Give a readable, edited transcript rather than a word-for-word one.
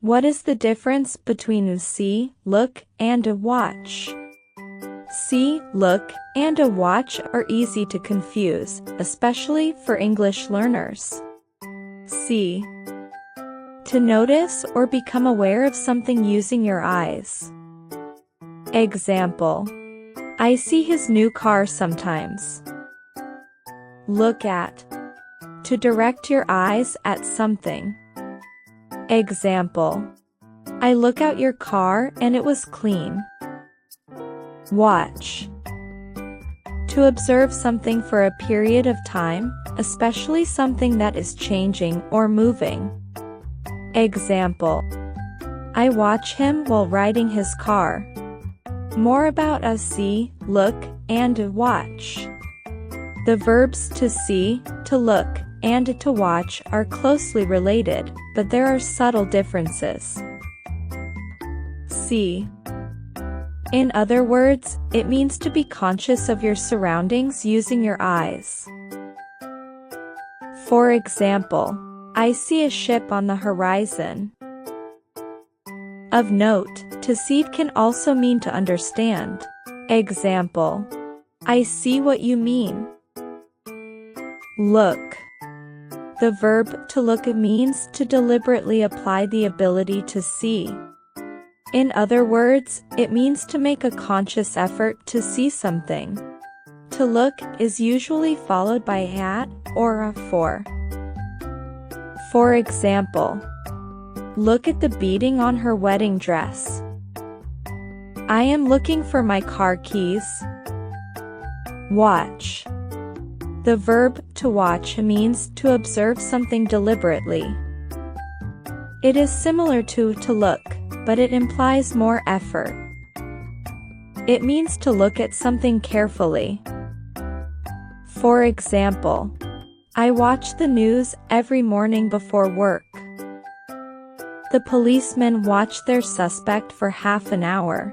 What is the difference between a see, look, and a watch? See, look, and a watch are easy to confuse, especially for English learners. See. To notice or become aware of something using your eyes. Example. I see his new car sometimes. Look at. To direct your eyes at something. Example. I look out your car and it was clean. Watch. To observe something for a period of time, especially something that is changing or moving. Example. I watch him while riding his car. More about a see, look, and a watch. The verbs to see, to look, and to watch are closely related, but there are subtle differences. See. In other words, it means to be conscious of your surroundings using your eyes. For example, I see a ship on the horizon. Of note, to see can also mean to understand. Example. I see what you mean. Look. The verb to look means to deliberately apply the ability to see. In other words, it means to make a conscious effort to see something. To look is usually followed by at or a for. For example, look at the beading on her wedding dress. I am looking for my car keys. Watch. The verb to watch means to observe something deliberately. It is similar to look, but it implies more effort. It means to look at something carefully. For example, I watch the news every morning before work. The policemen watched their suspect for half an hour.